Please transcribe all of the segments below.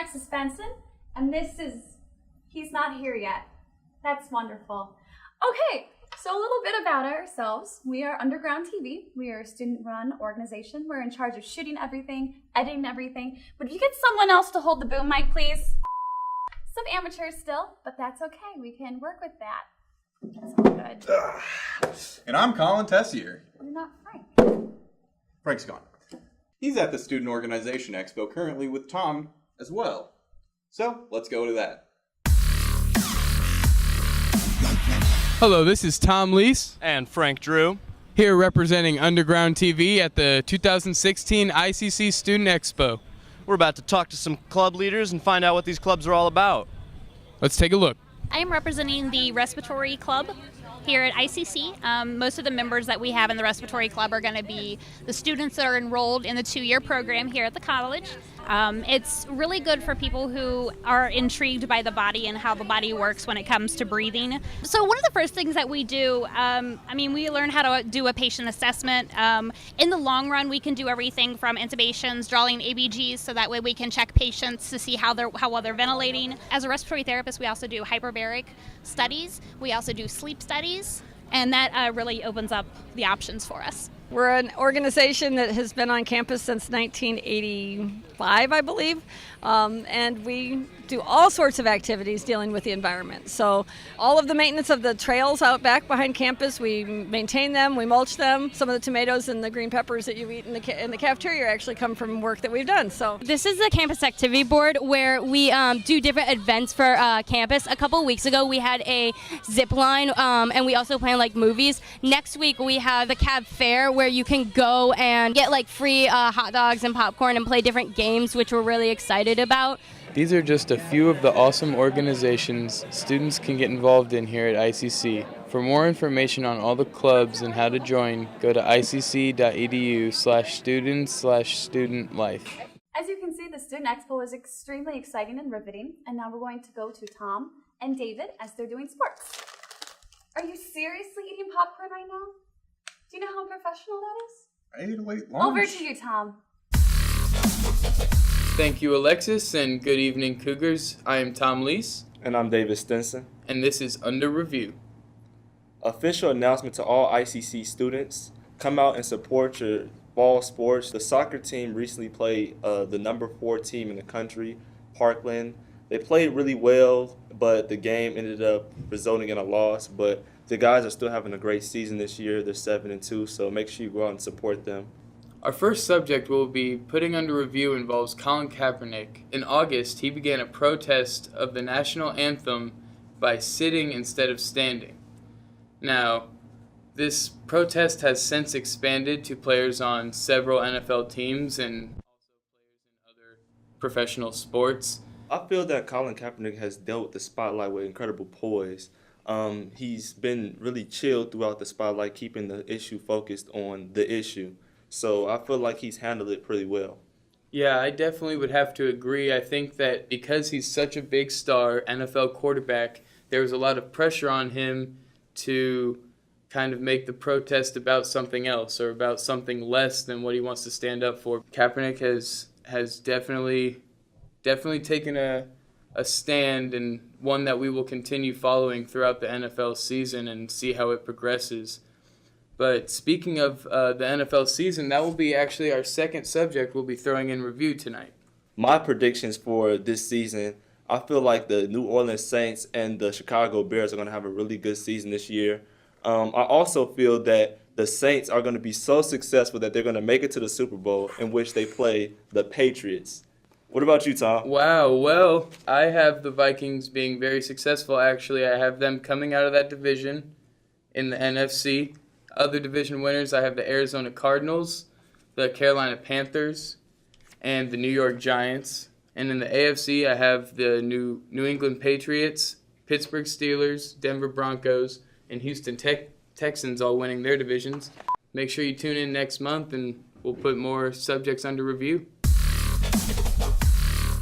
Alexis Benson, and he's not here yet. That's wonderful. Okay, so a little bit about ourselves. We are Underground TV. We are a student-run organization. We're in charge of shooting everything, editing everything. But if you get someone else to hold the boom mic, please. Some amateurs still, but that's okay. We can work with that. That's all good. And I'm Colin Tessier. You're not Frank. Frank's gone. He's at the Student Organization Expo currently with Tom as well. So, let's go to that. Hello, this is Tom Leese, And Frank Drew. here representing Underground TV at the 2016 ICC Student Expo. We're about to talk to some club leaders and find out what these clubs are all about. Let's take a look. I am representing the Respiratory Club here at ICC. Most of the members that we have in the Respiratory Club are going to be the students that are enrolled in the 2-year program here at the college. It's really good for people who are intrigued by the body and how the body works when it comes to breathing. So one of the first things that we do, we learn how to do a patient assessment. In the long run, we can do everything from intubations, drawing ABGs, so that way we can check patients to see how well they're ventilating. As a respiratory therapist, we also do hyperbaric studies. We also do sleep studies, and that really opens up the options for us. We're an organization that has been on campus since 1985, I believe, and we do all sorts of activities dealing with the environment. So all of the maintenance of the trails out back behind campus, we maintain them, we mulch them. Some of the tomatoes and the green peppers that you eat in the cafeteria actually come from work that we've done. So this is the campus activity board where we do different events for campus. A couple weeks ago we had a zip line, and we also plan like movies. Next week we have the Cab Fair, where you can go and get like free hot dogs and popcorn and play different games, which we're really excited about. These are just a few of the awesome organizations students can get involved in here at ICC. For more information on all the clubs and how to join, go to icc.edu/students/student life. As you can see, the Student Expo is extremely exciting and riveting, and now we're going to go to Tom and David as they're doing sports. Are you seriously eating popcorn right now? Do you know how professional that is? I ate a late lunch. Over to you, Tom. Thank you, Alexis, and good evening, Cougars. I am Tom Leese, And I'm David Stinson. and this is Under Review. Official announcement to all ICC students. Come out and support your fall sports. The soccer team recently played the number 4 team in the country, Parkland. They played really well, but the game ended up resulting in a loss. But the guys are still having a great season this year. They're 7-2, so make sure you go out and support them. Our first subject we'll be putting under review involves Colin Kaepernick. In August, he began a protest of the national anthem by sitting instead of standing. Now, this protest has since expanded to players on several NFL teams and also players in other professional sports. I feel that Colin Kaepernick has dealt with the spotlight with incredible poise. He's been really chill throughout the spotlight, keeping the issue focused on the issue. So I feel like he's handled it pretty well. Yeah, I definitely would have to agree. I think that because he's such a big star, NFL quarterback, there was a lot of pressure on him to kind of make the protest about something else or about something less than what he wants to stand up for. Kaepernick has definitely taken a stand, and one that we will continue following throughout the NFL season and see how it progresses. But speaking of the NFL season, that will be actually our second subject we'll be throwing in review tonight. My predictions for this season, I feel like the New Orleans Saints and the Chicago Bears are going to have a really good season this year. I also feel that the Saints are going to be so successful that they're going to make it to the Super Bowl, in which they play the Patriots. What about you, Tom? Wow, well, I have the Vikings being very successful, actually. I have them coming out of that division in the NFC. Other division winners, I have the Arizona Cardinals, the Carolina Panthers, and the New York Giants. And in the AFC, I have the New England Patriots, Pittsburgh Steelers, Denver Broncos, and Houston Texans all winning their divisions. Make sure you tune in next month, and we'll put more subjects under review.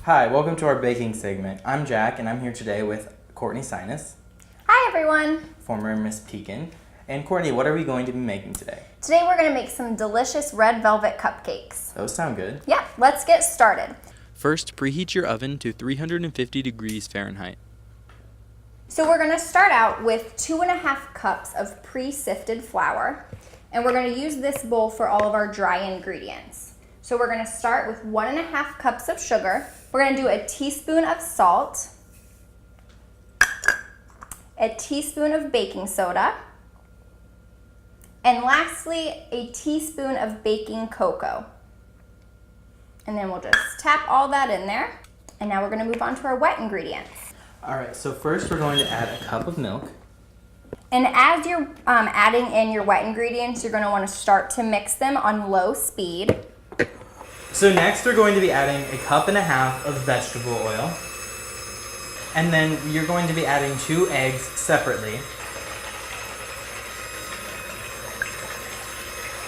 Hi, welcome to our baking segment. I'm Jack, and I'm here today with Courtney Sinus. Hi everyone! Former Miss Pekin. And Courtney, what are we going to be making today? Today we're going to make some delicious red velvet cupcakes. Those sound good. Yeah, let's get started. First, preheat your oven to 350 degrees Fahrenheit. So we're gonna start out with 2.5 cups of pre-sifted flour, and we're gonna use this bowl for all of our dry ingredients. So we're gonna start with 1.5 cups of sugar. We're gonna do a teaspoon of salt, a teaspoon of baking soda, and lastly, a teaspoon of baking cocoa. And then we'll just tap all that in there. And now we're gonna move on to our wet ingredients. All right, so first we're going to add a cup of milk. And as you're adding in your wet ingredients, you're gonna wanna start to mix them on low speed. So next we're going to be adding 1.5 cups of vegetable oil. And then you're going to be adding 2 eggs separately.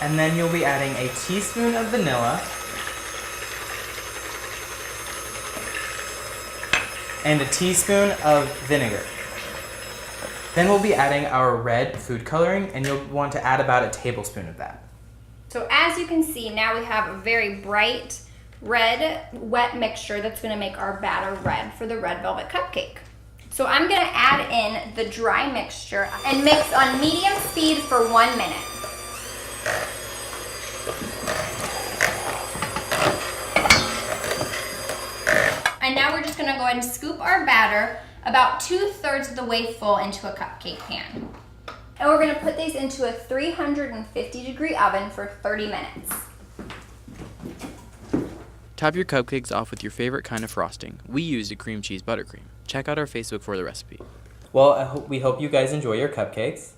And then you'll be adding a teaspoon of vanilla and a teaspoon of vinegar. Then we'll be adding our red food coloring, and you'll want to add about a tablespoon of that. So as you can see, now we have a very bright red wet mixture that's gonna make our batter red for the red velvet cupcake. So I'm gonna add in the dry mixture and mix on medium speed for 1 minute. And now we're just gonna go ahead and scoop our batter about 2/3 of the way full into a cupcake pan. And we're gonna put these into a 350-degree oven for 30 minutes. Top your cupcakes off with your favorite kind of frosting. We used a cream cheese buttercream. Check out our Facebook for the recipe. Well, we hope you guys enjoy your cupcakes.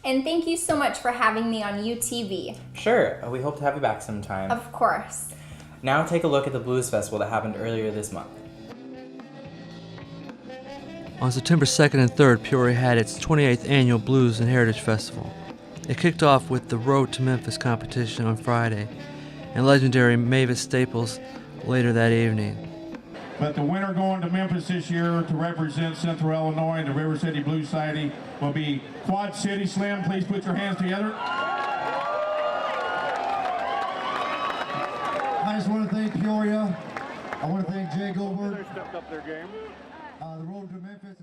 And thank you so much for having me on UTV. Sure, we hope to have you back sometime. Of course. Now take a look at the Blues Festival that happened earlier this month. On September 2nd and 3rd, Peoria had its 28th annual Blues and Heritage Festival. It kicked off with the Road to Memphis competition on Friday, and legendary Mavis Staples later that evening. But the winner going to Memphis this year to represent Central Illinois and the River City Blues Society will be Quad City Slim. Please put your hands together. I just want to thank Peoria. I want to thank Jay Goldberg. They stepped up their game. The road to Memphis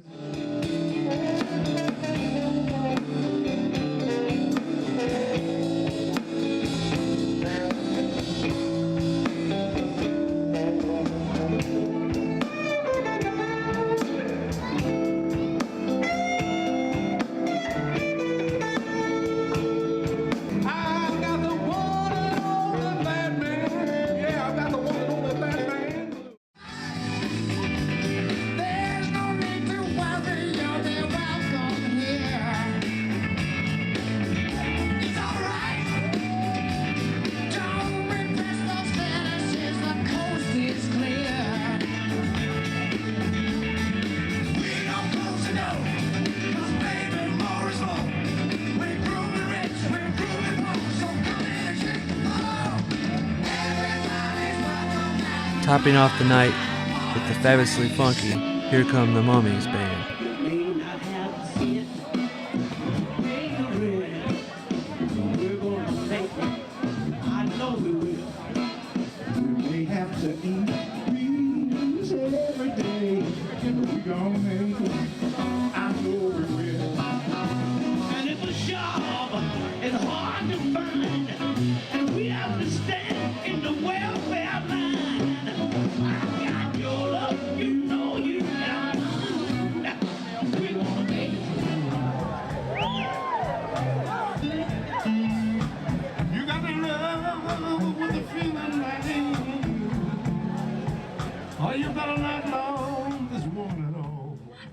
Topping off the night with the fabulously funky Here Come the Mummies band.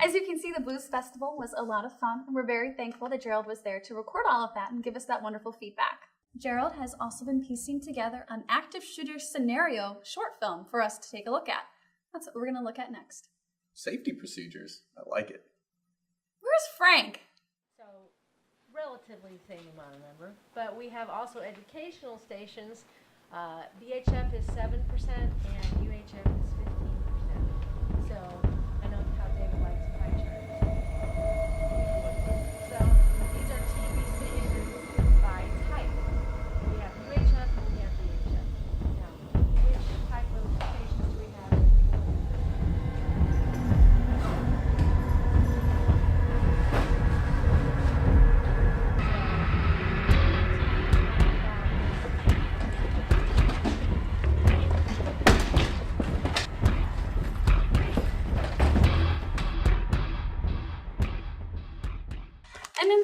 As you can see, the Blues Festival was a lot of fun, and we're very thankful that Gerald was there to record all of that and give us that wonderful feedback. Gerald has also been piecing together an active shooter scenario short film for us to take a look at. That's what we're going to look at next. Safety procedures. I like it. Where's Frank? So, relatively the same amount of number, but we have also educational stations. BHF is 7% and UHF is 15%. So, I know how David likes pie charts. So, these are TV stations by type. We have UHF and we have BHF. Now, which type of stations do we have in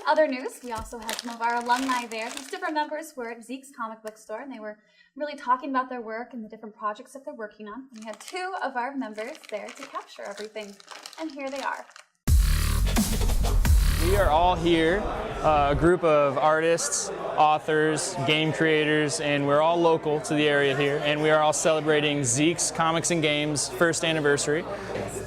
other news, we also had some of our alumni there. These different members were at Zeke's comic book store, and they were really talking about their work and the different projects that they're working on. And we had 2 of our members there to capture everything, and here they are. We are all here, a group of artists, authors, game creators, and we're all local to the area here, and we are all celebrating Zeke's Comics and Games first anniversary.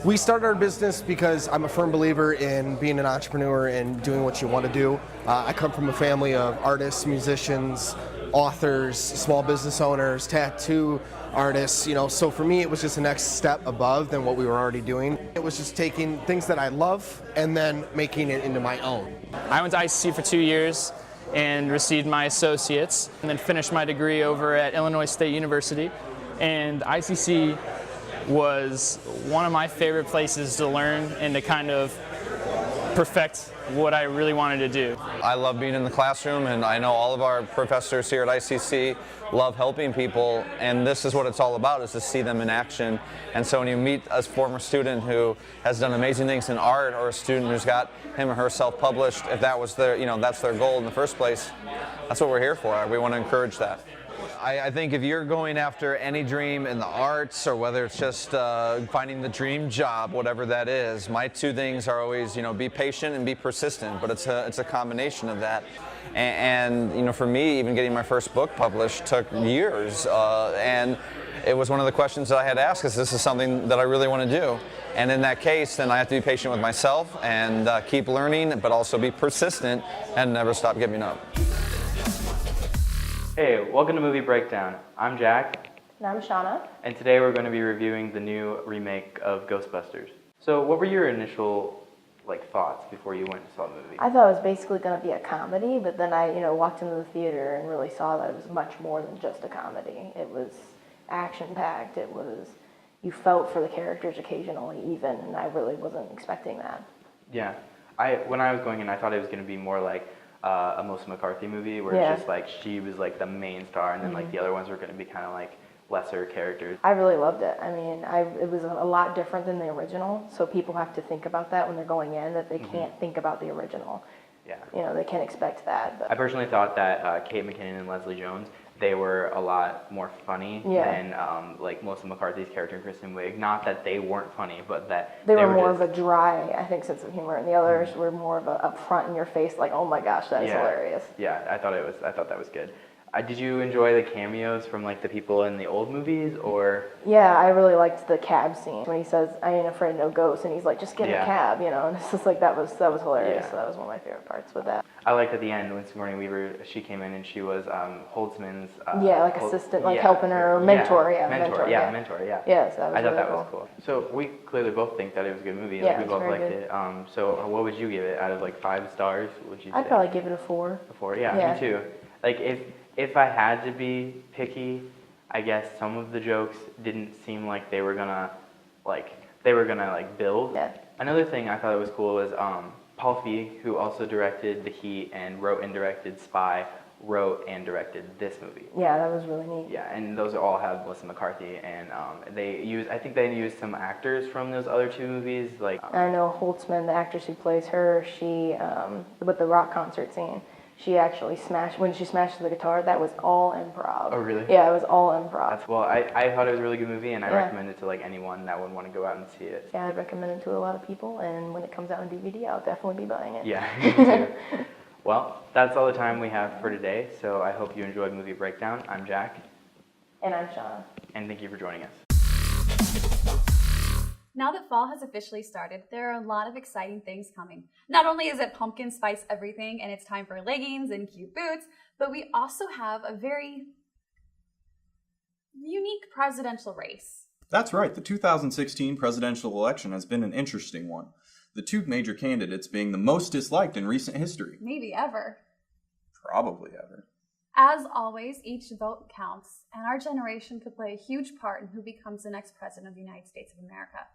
We started our business because I'm a firm believer in being an entrepreneur and doing what you want to do. I come from a family of artists, musicians, authors, small business owners, tattoo artists, so for me it was just the next step above than what we were already doing. It was just taking things that I love and then making it into my own. I went to ICC for 2 years and received my associates, and then finished my degree over at Illinois State University. And ICC was one of my favorite places to learn and to kind of perfect what I really wanted to do. I love being in the classroom, and I know all of our professors here at ICC love helping people, and this is what it's all about, is to see them in action. And so when you meet a former student who has done amazing things in art, or a student who's got him or her self-published, if that was their, that's their goal in the first place, that's what we're here for. We want to encourage that. I think if you're going after any dream in the arts, or whether it's just finding the dream job, whatever that is, my 2 things are always, be patient and be persistent. But it's a combination of that. And for me, even getting my first book published took years. And it was one of the questions that I had to ask: is this is something that I really want to do? And in that case, then I have to be patient with myself and keep learning, but also be persistent and never stop giving up. Hey, welcome to Movie Breakdown. I'm Jack. And I'm Shauna. And today we're going to be reviewing the new remake of Ghostbusters. So what were your initial thoughts before you went and saw the movie? I thought it was basically going to be a comedy, but then I walked into the theater and really saw that it was much more than just a comedy. It was action-packed. You felt for the characters occasionally even, and I really wasn't expecting that. Yeah. When I was going in, I thought it was going to be more like a Melissa McCarthy movie, where it's just she was the main star, and then the other ones were going to be kind of lesser characters. I really loved it. I mean, it was a lot different than the original, so people have to think about that when they're going in, that they can't think about the original. Yeah. They can't expect that. But I personally thought that Kate McKinnon and Leslie Jones, they were a lot more funny than Melissa McCarthy's character and Kristen Wiig. Not that they weren't funny, but that they were more of a dry, I think, sense of humor, and the others were more of a upfront in your face, oh my gosh, that is hilarious. Yeah, I thought that was good. Did you enjoy the cameos from the people in the old movies, or? Yeah, I really liked the cab scene when he says, "I ain't afraid of no ghosts," and he's like, "Just get in a cab," and it's just that was hilarious. So that was one of my favorite parts with that. I liked at the end when Sigourney Weaver, she came in and she was Holtzman's assistant, helping her, or mentor. Mentor. Yes, that was I thought really that was cool. So we clearly both think that it was a good movie. Yeah, we both liked good. it. So what would you give it out of 5 stars? Would you? I'd probably give it a 4. A 4, yeah, me too. If I had to be picky, I guess some of the jokes didn't seem like they were gonna build. Yeah. Another thing I thought was cool was Paul Feig, who also directed The Heat and wrote and directed Spy, wrote and directed this movie. Yeah, that was really neat. Yeah, and those all have Melissa McCarthy, and I think they used some actors from those other 2 movies. I know Holtzman, the actress who plays her, she with the rock concert scene, she actually when she smashed the guitar, that was all improv. Oh, really? Yeah, it was all improv. I thought it was a really good movie, and I recommend it to anyone that would want to go out and see it. Yeah, I'd recommend it to a lot of people, and when it comes out on DVD, I'll definitely be buying it. Yeah, me too. Well, that's all the time we have for today, so I hope you enjoyed Movie Breakdown. I'm Jack. And I'm Shauna. And thank you for joining us. Now that fall has officially started, there are a lot of exciting things coming. Not only is it pumpkin spice everything and it's time for leggings and cute boots, but we also have a very unique presidential race. That's right, the 2016 presidential election has been an interesting one. The 2 major candidates being the most disliked in recent history. Maybe ever. Probably ever. As always, each vote counts, and our generation could play a huge part in who becomes the next president of the United States of America.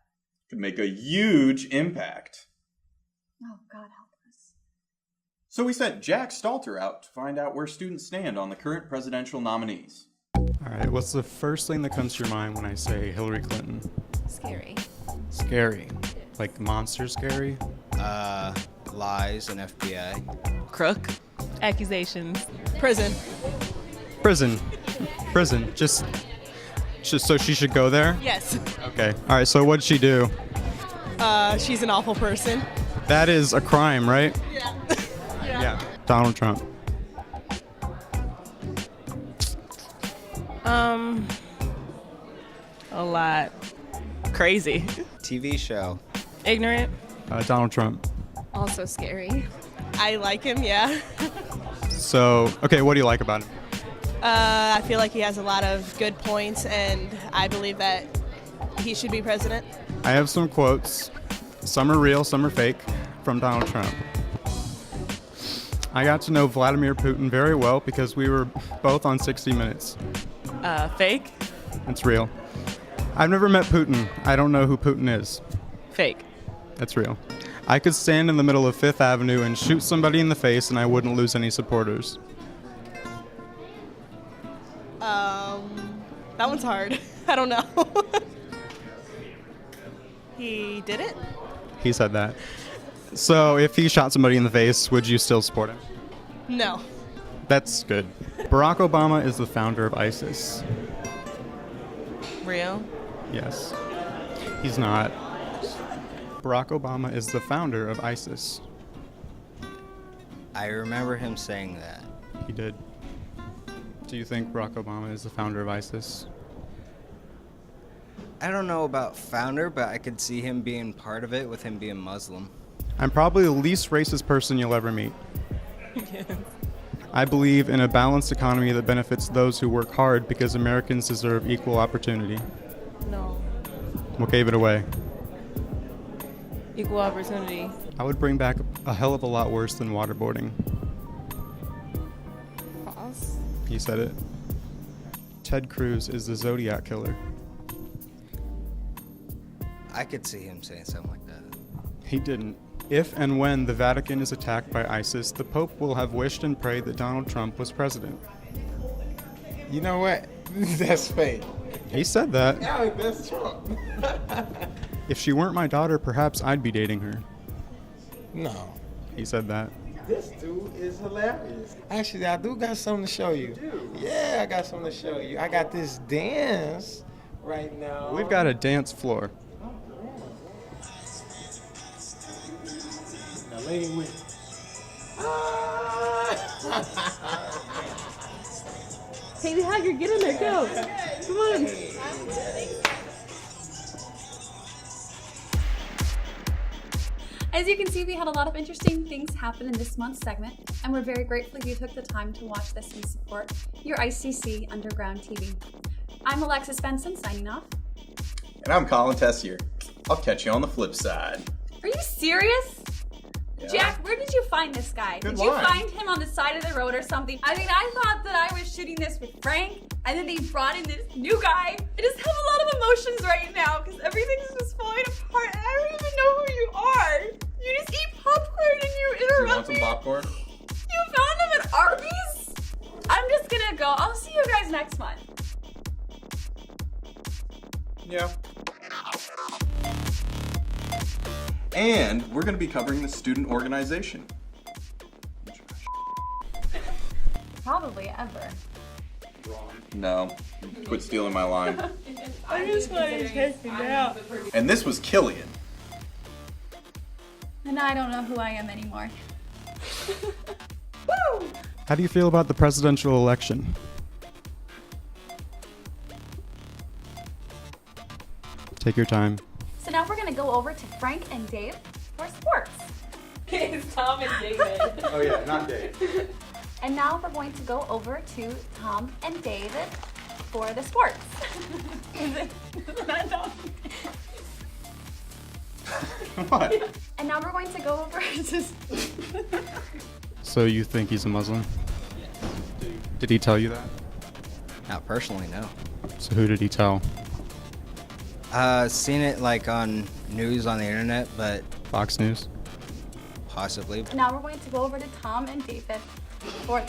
Could make a huge impact. Oh, God help us. So we sent Jack Stalter out to find out where students stand on the current presidential nominees. All right, what's the first thing that comes to your mind when I say Hillary Clinton? Scary. Scary. Like monster scary? Lies and FBI. Crook. Accusations. Prison. Prison. Prison. Just so she should go there? Yes. Okay. All right, so what'd she do? She's an awful person. That is a crime, right? Yeah. Yeah. Donald Trump. A lot. Crazy. TV show. Ignorant. Donald Trump. Also scary. I like him, yeah. So, okay, what do you like about him? I feel like he has a lot of good points, and I believe that he should be president. I have some quotes. Some are real, some are fake, from Donald Trump. I got to know Vladimir Putin very well because we were both on 60 Minutes. Fake? It's real. I've never met Putin. I don't know who Putin is. Fake. That's real. I could stand in the middle of Fifth Avenue and shoot somebody in the face and I wouldn't lose any supporters. That one's hard. I don't know. He did it? He said that. So if he shot somebody in the face, would you still support him? No. That's good. Barack Obama is the founder of ISIS. Real? Yes. He's not. Barack Obama is the founder of ISIS. I remember him saying that. He did. Do you think Barack Obama is the founder of ISIS? I don't know about founder, but I could see him being part of it with him being Muslim. I'm probably the least racist person you'll ever meet. I believe in a balanced economy that benefits those who work hard because Americans deserve equal opportunity. No. What gave it away? Equal opportunity. I would bring back a hell of a lot worse than waterboarding. False. He said it. Ted Cruz is the Zodiac killer. I could see him saying something like that. He didn't. If and when the Vatican is attacked by ISIS, the Pope will have wished and prayed that Donald Trump was president. You know what? That's fake. He said that. Yeah, that's Trump. If she weren't my daughter, perhaps I'd be dating her. No. He said that. This dude is hilarious. Actually, I do got something to show you. You do? Yeah, I got something to show you. I got this dance right now. We've got a dance floor. Now, lady with. Haley Hager, get in there, go. Come on. As you can see, we had a lot of interesting things happen in this month's segment, and we're very grateful you took the time to watch this and support your ICC Underground TV. I'm Alexis Benson, signing off. And I'm Colin Tessier. I'll catch you on the flip side. Are you serious? Yeah. Jack, where did you find this guy? Good Did you line. find him on the side of the road or something? I mean, I thought that I was shooting this with Frank, and then they brought in this new guy. I just have a lot of emotions right now because everything's just falling apart. And I don't even know who you are. You just eat popcorn and you Do you want interrupt some me. popcorn? You found him at Arby's? I'm just gonna go. I'll see you guys next month. Yeah. And we're going to be covering the student organization. Probably ever. No. Quit stealing my line. I just want to check it out. And this was Killian. And I don't know who I am anymore. How do you feel about the presidential election? Take your time. So now we're gonna go over to Frank and Dave for sports. It's Tom and David. Oh yeah, not Dave. And now we're going to go over to Tom and David for the sports. Is that Tom? What? And now we're going to go over to... So you think he's a Muslim? Did he tell you that? Not personally, no. So who did he tell? Seen it like on news on the internet, but Fox News? possibly. Now we're going to go over to Tom and David for...